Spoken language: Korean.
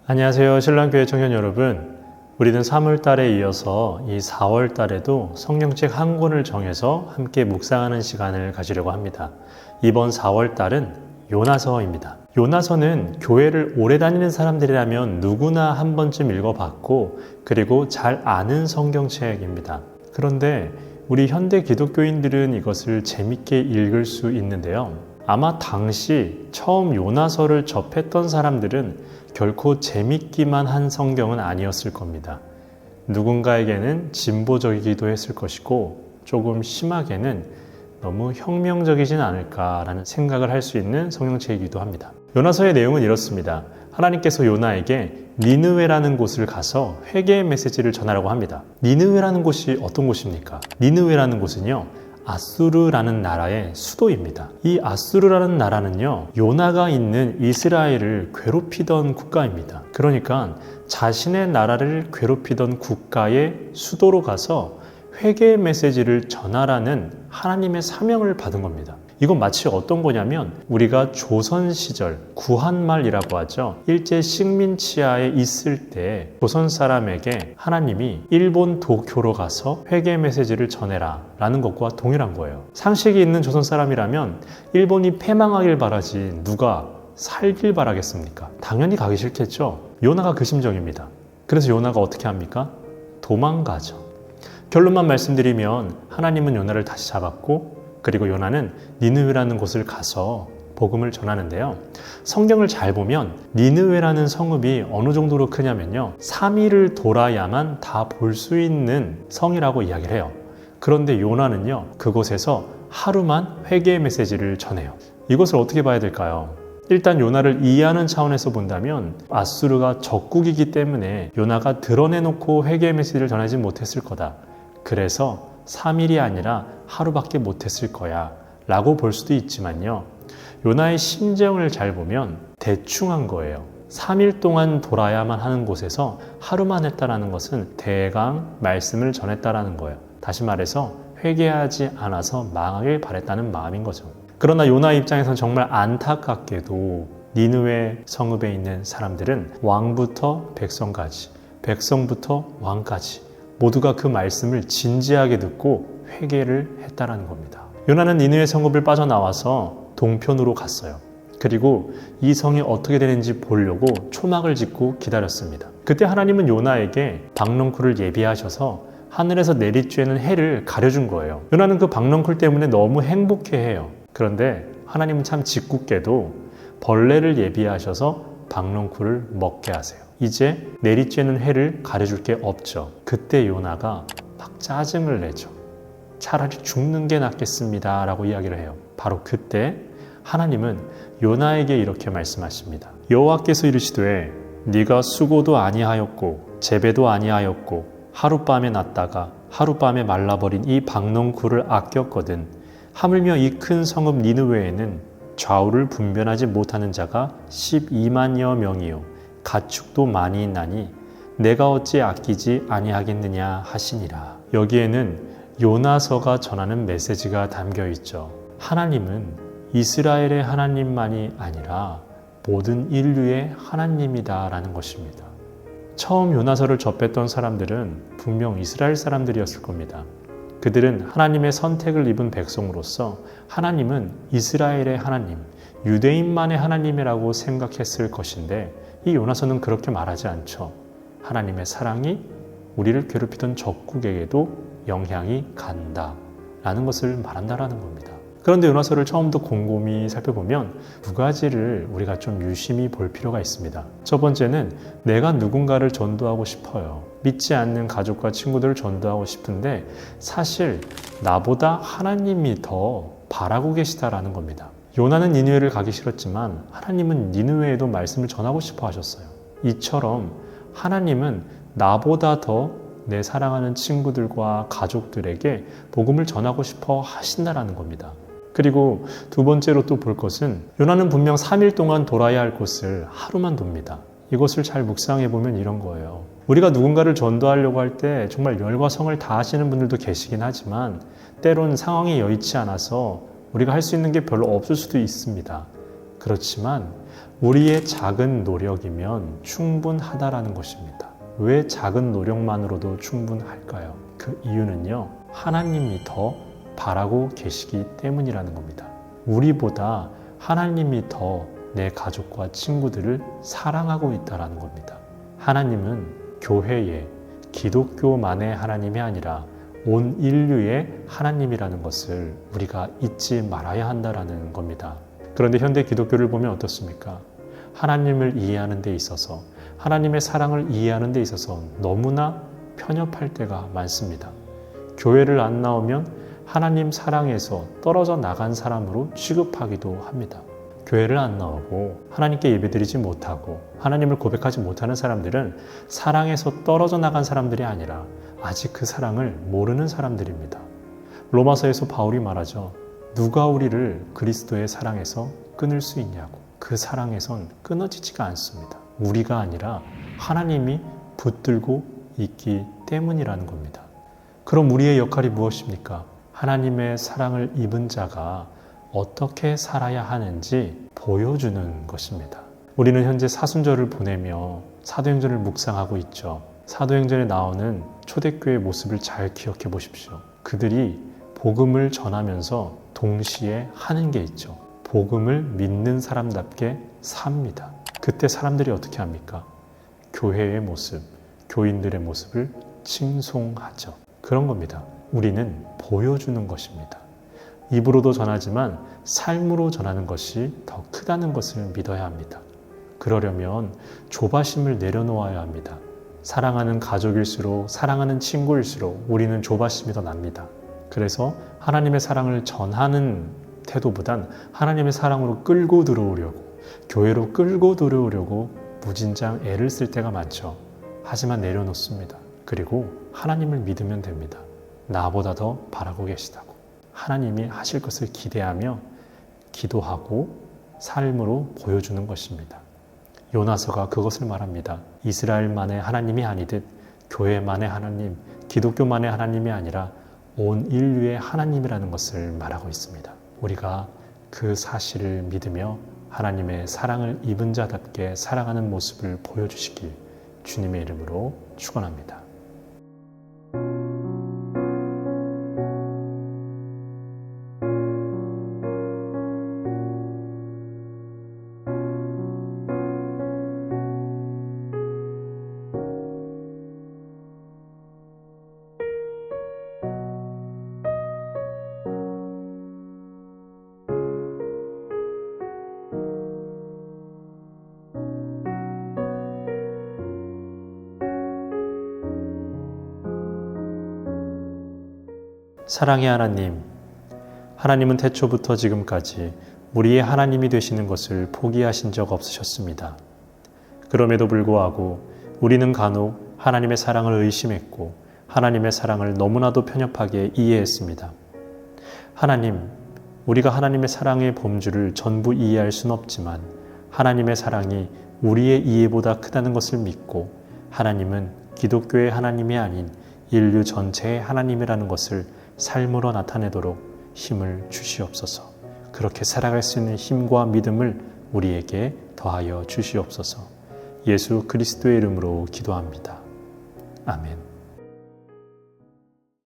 안녕하세요. 신랑교회 청년 여러분. 우리는 3월 달에 이어서 이 4월 달에도 성경책 한 권을 정해서 함께 묵상하는 시간을 가지려고 합니다. 이번 4월 달은 요나서입니다. 요나서는 교회를 오래 다니는 사람들이라면 누구나 한 번쯤 읽어봤고 그리고 잘 아는 성경책입니다. 그런데 우리 현대 기독교인들은 이것을 재밌게 읽을 수 있는데요. 아마 당시 처음 요나서를 접했던 사람들은 결코 재밌기만 한 성경은 아니었을 겁니다. 누군가에게는 진보적이기도 했을 것이고 조금 심하게는 너무 혁명적이진 않을까라는 생각을 할 수 있는 성경책이기도 합니다. 요나서의 내용은 이렇습니다. 하나님께서 요나에게 니느웨라는 곳을 가서 회개의 메시지를 전하라고 합니다. 니느웨라는 곳이 어떤 곳입니까? 니느웨라는 곳은요, 아수르라는 나라의 수도입니다. 이 아수르라는 나라는요, 요나가 있는 이스라엘을 괴롭히던 국가입니다. 그러니까 자신의 나라를 괴롭히던 국가의 수도로 가서 회개의 메시지를 전하라는 하나님의 사명을 받은 겁니다. 이건 마치 어떤 거냐면 우리가 조선 시절 구한말이라고 하죠. 일제 식민지하에 있을 때 조선 사람에게 하나님이 일본 도쿄로 가서 회개 메시지를 전해라 라는 것과 동일한 거예요. 상식이 있는 조선 사람이라면 일본이 패망하길 바라지 누가 살길 바라겠습니까? 당연히 가기 싫겠죠. 요나가 그 심정입니다. 그래서 요나가 어떻게 합니까? 도망가죠. 결론만 말씀드리면 하나님은 요나를 다시 잡았고 그리고 요나는 니느웨라는 곳을 가서 복음을 전하는데요. 성경을 잘 보면 니느웨라는 성읍이 어느 정도로 크냐면요. 3일을 돌아야만 다 볼 수 있는 성이라고 이야기를 해요. 그런데 요나는요. 그곳에서 하루만 회개의 메시지를 전해요. 이것을 어떻게 봐야 될까요? 일단 요나를 이해하는 차원에서 본다면 아수르가 적국이기 때문에 요나가 드러내놓고 회개의 메시지를 전하지 못했을 거다. 그래서 3일이 아니라 하루밖에 못했을 거야 라고 볼 수도 있지만요. 요나의 심정을 잘 보면 대충 한 거예요. 3일 동안 돌아야만 하는 곳에서 하루만 했다라는 것은 대강 말씀을 전했다라는 거예요. 다시 말해서 회개하지 않아서 망하길 바랬다는 마음인 거죠. 그러나 요나 입장에서는 정말 안타깝게도 니느웨 성읍에 있는 사람들은 왕부터 백성까지, 백성부터 왕까지 모두가 그 말씀을 진지하게 듣고 회개를 했다라는 겁니다. 요나는 니느웨 성읍을 빠져나와서 동편으로 갔어요. 그리고 이 성이 어떻게 되는지 보려고 초막을 짓고 기다렸습니다. 그때 하나님은 요나에게 박넝쿨을 예비하셔서 하늘에서 내리쬐는 해를 가려준 거예요. 요나는 그 박넝쿨 때문에 너무 행복해해요. 그런데 하나님은 참 짓궂게도 벌레를 예비하셔서 박넝쿨을 먹게 하세요. 이제 내리쬐는 해를 가려줄 게 없죠. 그때 요나가 막 짜증을 내죠. 차라리 죽는 게 낫겠습니다 라고 이야기를 해요. 바로 그때 하나님은 요나에게 이렇게 말씀하십니다. 여호와께서 이르시되 네가 수고도 아니하였고 재배도 아니하였고 하룻밤에 났다가 하룻밤에 말라버린 이 박넝쿨을 아꼈거든 하물며 이 큰 성읍 니느웨에는 좌우를 분별하지 못하는 자가 12만여 명이요 가축도 많이 있나니 내가 어찌 아끼지 아니하겠느냐 하시니라. 여기에는 요나서가 전하는 메시지가 담겨 있죠. 하나님은 이스라엘의 하나님만이 아니라 모든 인류의 하나님이다 라는 것입니다. 처음 요나서를 접했던 사람들은 분명 이스라엘 사람들이었을 겁니다. 그들은 하나님의 선택을 입은 백성으로서 하나님은 이스라엘의 하나님, 유대인만의 하나님이라고 생각했을 것인데 이 요나서는 그렇게 말하지 않죠. 하나님의 사랑이 우리를 괴롭히던 적국에게도 영향이 간다라는 것을 말한다라는 겁니다. 그런데 요나서를 처음부터 곰곰이 살펴보면 두 가지를 우리가 좀 유심히 볼 필요가 있습니다. 첫 번째는 내가 누군가를 전도하고 싶어요. 믿지 않는 가족과 친구들을 전도하고 싶은데 사실 나보다 하나님이 더 바라고 계시다라는 겁니다. 요나는 니느웨를 가기 싫었지만 하나님은 니느웨에도 말씀을 전하고 싶어 하셨어요. 이처럼 하나님은 나보다 더 내 사랑하는 친구들과 가족들에게 복음을 전하고 싶어 하신다라는 겁니다. 그리고 두 번째로 또 볼 것은 요나는 분명 3일 동안 돌아야 할 곳을 하루만 돕니다. 이것을 잘 묵상해 보면 이런 거예요. 우리가 누군가를 전도하려고 할 때 정말 열과 성을 다하시는 분들도 계시긴 하지만 때론 상황이 여의치 않아서 우리가 할 수 있는 게 별로 없을 수도 있습니다. 그렇지만 우리의 작은 노력이면 충분하다라는 것입니다. 왜 작은 노력만으로도 충분할까요? 그 이유는요, 하나님이 더 바라고 계시기 때문이라는 겁니다. 우리보다 하나님이 더 내 가족과 친구들을 사랑하고 있다는 겁니다. 하나님은 교회의 기독교만의 하나님이 아니라 온 인류의 하나님이라는 것을 우리가 잊지 말아야 한다는 겁니다. 그런데 현대 기독교를 보면 어떻습니까? 하나님을 이해하는 데 있어서, 하나님의 사랑을 이해하는 데 있어서 너무나 편협할 때가 많습니다. 교회를 안 나오면 하나님 사랑에서 떨어져 나간 사람으로 취급하기도 합니다. 교회를 안 나오고 하나님께 예배드리지 못하고 하나님을 고백하지 못하는 사람들은 사랑에서 떨어져 나간 사람들이 아니라 아직 그 사랑을 모르는 사람들입니다. 로마서에서 바울이 말하죠. 누가 우리를 그리스도의 사랑에서 끊을 수 있냐고. 그 사랑에선 끊어지지가 않습니다. 우리가 아니라 하나님이 붙들고 있기 때문이라는 겁니다. 그럼 우리의 역할이 무엇입니까? 하나님의 사랑을 입은 자가 어떻게 살아야 하는지 보여주는 것입니다. 우리는 현재 사순절을 보내며 사도행전을 묵상하고 있죠. 사도행전에 나오는 초대교회의 모습을 잘 기억해 보십시오. 그들이 복음을 전하면서 동시에 하는 게 있죠. 복음을 믿는 사람답게 삽니다. 그때 사람들이 어떻게 합니까? 교회의 모습, 교인들의 모습을 칭송하죠. 그런 겁니다. 우리는 보여주는 것입니다. 입으로도 전하지만 삶으로 전하는 것이 더 크다는 것을 믿어야 합니다. 그러려면 조바심을 내려놓아야 합니다. 사랑하는 가족일수록, 사랑하는 친구일수록 우리는 조바심이 더 납니다. 그래서 하나님의 사랑을 전하는 태도보단 하나님의 사랑으로 끌고 들어오려고, 교회로 끌고 들어오려고 무진장 애를 쓸 때가 많죠. 하지만 내려놓습니다. 그리고 하나님을 믿으면 됩니다. 나보다 더 바라고 계시다고. 하나님이 하실 것을 기대하며 기도하고 삶으로 보여주는 것입니다. 요나서가 그것을 말합니다. 이스라엘만의 하나님이 아니듯 교회만의 하나님, 기독교만의 하나님이 아니라 온 인류의 하나님이라는 것을 말하고 있습니다. 우리가 그 사실을 믿으며 하나님의 사랑을 입은 자답게 살아가는 모습을 보여주시길 주님의 이름으로 축원합니다. 사랑의 하나님, 하나님은 태초부터 지금까지 우리의 하나님이 되시는 것을 포기하신 적 없으셨습니다. 그럼에도 불구하고 우리는 간혹 하나님의 사랑을 의심했고 하나님의 사랑을 너무나도 편협하게 이해했습니다. 하나님, 우리가 하나님의 사랑의 범주를 전부 이해할 수는 없지만 하나님의 사랑이 우리의 이해보다 크다는 것을 믿고 하나님은 기독교의 하나님이 아닌 인류 전체의 하나님이라는 것을 삶으로 나타내도록 힘을 주시옵소서. 그렇게 살아갈 수 있는 힘과 믿음을 우리에게 더하여 주시옵소서. 예수 그리스도의 이름으로 기도합니다. 아멘.